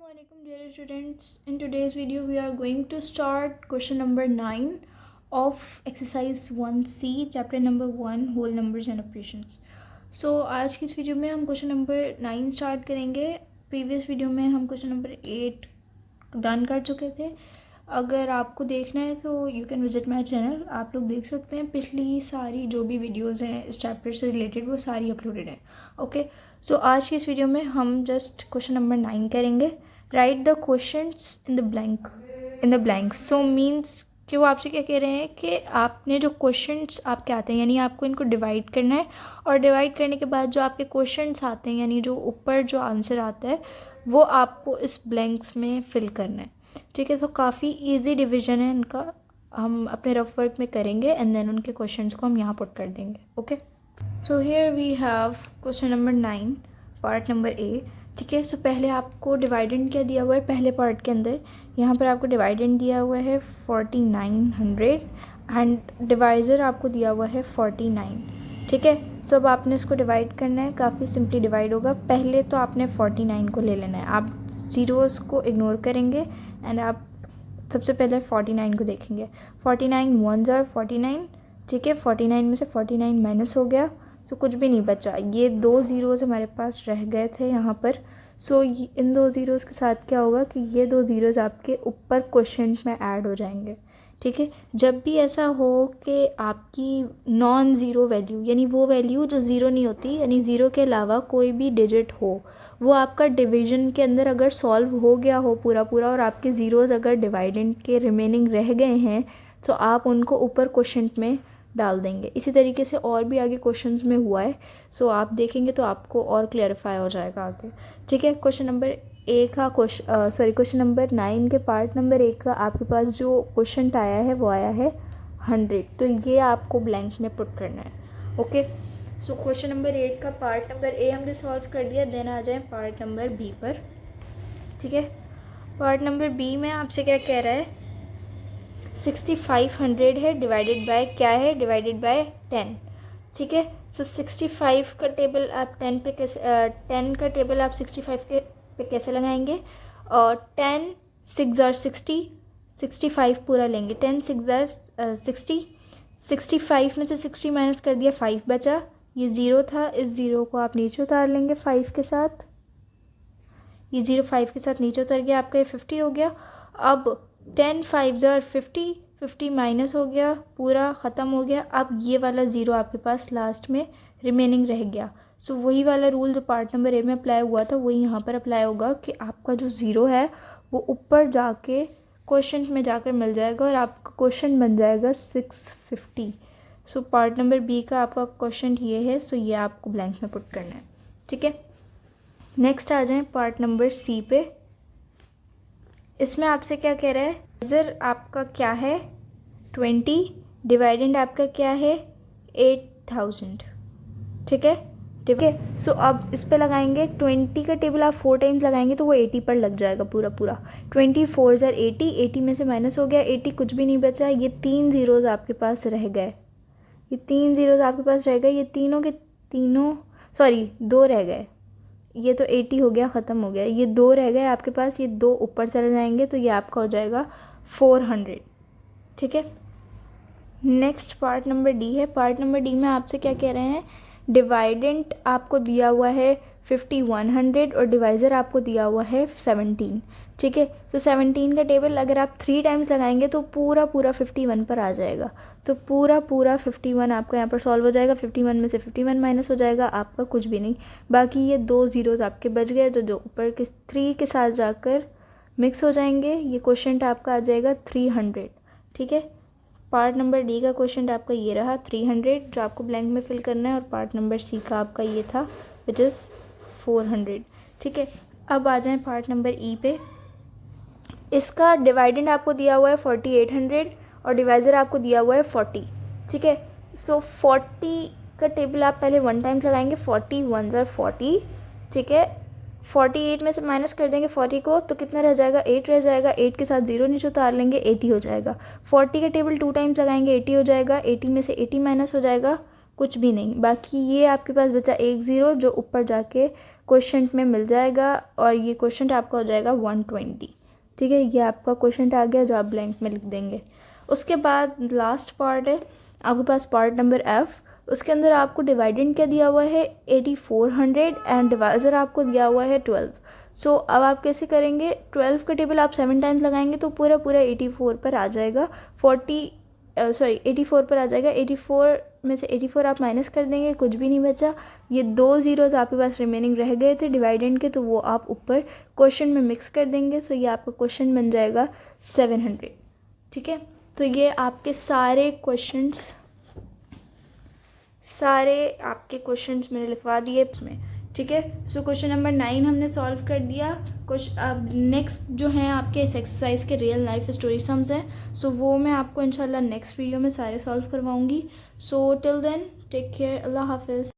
Assalamualaikum dear students. In today's video we are going to start question number 9 of exercise 1C chapter number 1 whole numbers and operations. So आज की इस video में हम question number 9 start करेंगे. Previous video में हम question number 8 done कर चुके थे. अगर आपको देखना है तो you can visit my channel. आप लोग देख सकते हैं पिछली सारी जो भी वीडियोस हैं इस चैप्टर से रिलेटेड वो सारी अपलोडेड हैं. ओके, सो आज की इस वीडियो में हम जस्ट क्वेश्चन नंबर 9 करेंगे. Right the questions in the blank. So means कि वो आपसे क्या कह रहे हैं कि आपने जो क्वेश्चंस आपके आते हैं यानी आपको इनको डिवाइड करना है और डिवाइड करने के बाद जो आपके क्वेश्चंस आते हैं यानी जो ऊपर जो आंसर आता है वो आपको इस ब्लैंक्स में फिल करना है. ठीक है, तो काफ़ी इजी डिवीजन है इनका. हम अपने रफ वर्क में करेंगे एंड देन उनके क्वेश्चंस को हम यहाँ पुट कर देंगे. Okay, so here we have question number 9 part number A. ठीक है, सो पहले आपको डिवाइडेंड क्या दिया हुआ है पहले पार्ट के अंदर. यहाँ पर आपको डिवाइडेंड दिया हुआ है 4900 एंड डिवाइज़र आपको दिया हुआ है 49. ठीक है, सो अब आपने इसको डिवाइड करना है. काफ़ी सिंपली डिवाइड होगा. पहले तो आपने 49 को ले लेना है. आप ज़ीरोज़ को इग्नोर करेंगे एंड आप सबसे पहले 49 को देखेंगे. 49 1s are 49. ठीक है, 49 में से 49 माइनस हो गया. सो कुछ भी नहीं बचा. ये दो ज़ीरोज़ हमारे पास रह गए थे यहाँ पर. सो इन दो ज़ीरोज़ के साथ क्या होगा कि ये दो ज़ीरोज़ आपके ऊपर क्वोशंट में ऐड हो जाएंगे. ठीक है, जब भी ऐसा हो कि आपकी नॉन ज़ीरो वैल्यू यानी वो वैल्यू जो ज़ीरो नहीं होती यानी ज़ीरो के अलावा कोई भी डिजिट हो वो आपका डिवीज़न के अंदर अगर सॉल्व हो गया हो पूरा और आपके ज़ीरोज़ अगर डिवाइडेंड के रिमेनिंग रह गए हैं तो आप उनको ऊपर क्वोशंट में डाल देंगे. इसी तरीके से और भी आगे क्वेश्चंस में हुआ है. सो आप देखेंगे तो आपको और क्लियरिफाई हो जाएगा आगे. ठीक है, क्वेश्चन नंबर क्वेश्चन नंबर 9 के पार्ट नंबर 1 का आपके पास जो क्वेश्चन आया है वो आया है 100. तो ये आपको ब्लैंक में पुट करना है. ओके, सो क्वेश्चन नंबर 8 का पार्ट नंबर ए हमने सॉल्व कर दिया. देन आ जाए पार्ट नंबर बी पर. ठीक है, पार्ट नंबर बी में आपसे क्या कह रहा है 6500 है डिवाइडेड बाय क्या है डिवाइडेड बाय 10. ठीक है, सो 65 का टेबल आप 10 पे कैसे 10 का टेबल आप 65 के पे कैसे लगाएंगे. और 10 6 are 60. 65 पूरा लेंगे. 10 6 are 60. 65 में से 60 माइनस कर दिया 5 बचा. ये ज़ीरो था, इस ज़ीरो को आप नीचे उतार लेंगे 5 के साथ. ये ज़ीरो 5 के साथ नीचे उतर गया. आपका ये 50 हो गया. अब 10 5s are 50. 50 माइनस हो गया, पूरा ख़त्म हो गया. अब ये वाला ज़ीरो आपके पास लास्ट में रिमेनिंग रह गया. सो वही वाला रूल जो पार्ट नंबर ए में अप्लाई हुआ था वही यहाँ पर अप्लाई होगा कि आपका जो ज़ीरो है वो ऊपर जाके क्वेश्चन में जाकर मिल जाएगा और आपका क्वेश्चन बन जाएगा 650. सो पार्ट नंबर बी का आपका क्वेश्चन ये है. सो ये आपको ब्लैंक में पुट करना है. ठीक है, नेक्स्ट आ जाएँ पार्ट नंबर सी पे. इसमें आपसे क्या कह रहा है डिवाइज़र आपका क्या है 20. डिवाइडेंड आपका क्या है 8000. ठीक है, ठीक है. सो अब इस पे लगाएंगे 20 का टेबल आप 4 टाइम्स लगाएंगे तो वो 80 पर लग जाएगा पूरा. 20 4s are 80. 80 में से माइनस हो गया 80, कुछ भी नहीं बचा. ये 3 ज़ीरोज़ आपके पास रह गए. ये 3 ज़ीरोज़ आपके पास रह गए. ये तीनों के तीनों दो रह गए. ये तो 80 हो गया, ख़त्म हो गया. ये दो रह गए आपके पास. ये दो ऊपर चले जाएंगे तो ये आपका हो जाएगा 400. ठीक है, नेक्स्ट पार्ट नंबर डी है. पार्ट नंबर डी में आपसे क्या कह रहे हैं डिवाइडेंट आपको दिया हुआ है 5100 और डिवाइज़र आपको दिया हुआ है 17. ठीक है, तो 17 का टेबल अगर आप 3 टाइम्स लगाएंगे तो पूरा 51 पर आ जाएगा. तो पूरा 51 आपका यहाँ पर सॉल्व हो जाएगा. 51 में से 51 माइनस हो जाएगा, आपका कुछ भी नहीं. बाकी ये दो ज़ीरोज़ आपके बच गए तो जो ऊपर के 3 के साथ जाकर मिक्स हो जाएंगे. ये क्वेश्चन आपका आ जाएगा 300. ठीक है, पार्ट नंबर डी का क्वेश्चन आपका ये रहा 300 जो आपको ब्लैंक में फिल करना है. और पार्ट नंबर सी का आपका ये था विच इज़ 400. ठीक है, अब आ जाएं पार्ट नंबर ई पे. इसका डिवाइडेंड आपको दिया हुआ है 4800 और डिवाइज़र आपको दिया हुआ है 40. ठीक है, सो 40 का टेबल आप पहले 1 टाइम्स लगाएंगे. 40 1s are 40. ठीक है, 48 में से माइनस कर देंगे 40 को तो कितना रह जाएगा 8 रह जाएगा. 8 के साथ ज़ीरो नीचे उतार लेंगे 80 हो जाएगा. 40 का टेबल 2 टाइम्स लगाएंगे 80 हो जाएगा. 80 में से 80 माइनस हो जाएगा, कुछ भी नहीं. बाकी ये आपके पास बचा एक ज़ीरो जो ऊपर जाके क्वेश्चन में मिल जाएगा और ये क्वेश्चन आपका हो जाएगा 120। ठीक है, ये आपका क्वेश्चन आ गया जो आप ब्लैंक में लिख देंगे। उसके बाद लास्ट पार्ट है आपके पास, पार्ट नंबर F। उसके अंदर आपको डिवाइडेंड क्या दिया हुआ है 8400 एंड डिवाइज़र आपको दिया हुआ है 12। सो अब आप कैसे करेंगे, 12 का टेबल आप 7 टाइम्स लगाएंगे तो पूरा 84 पर आ जाएगा, 84 पर आ जाएगा। 84 में से 84 आप माइनस कर देंगे, कुछ भी नहीं बचा। ये 2 ज़ीरोज़ आपके पास रिमेनिंग रह गए थे डिवाइडेंड के, तो वो आप ऊपर क्वेश्चन में मिक्स कर देंगे। तो ये आपका क्वेश्चन बन जाएगा 700। ठीक है, तो ये आपके सारे क्वेश्चंस मैंने लिखवा दिए इसमें। ठीक है, सो क्वेश्चन नंबर 9 हमने सॉल्व कर दिया। अब नेक्स्ट जो हैं आपके इस एक्सरसाइज के रियल लाइफ स्टोरी सम्स हैं, सो वो मैं आपको इंशाल्लाह नेक्स्ट वीडियो में सारे सॉल्व करवाऊंगी। So till then take care, अल्लाह हाफिज़।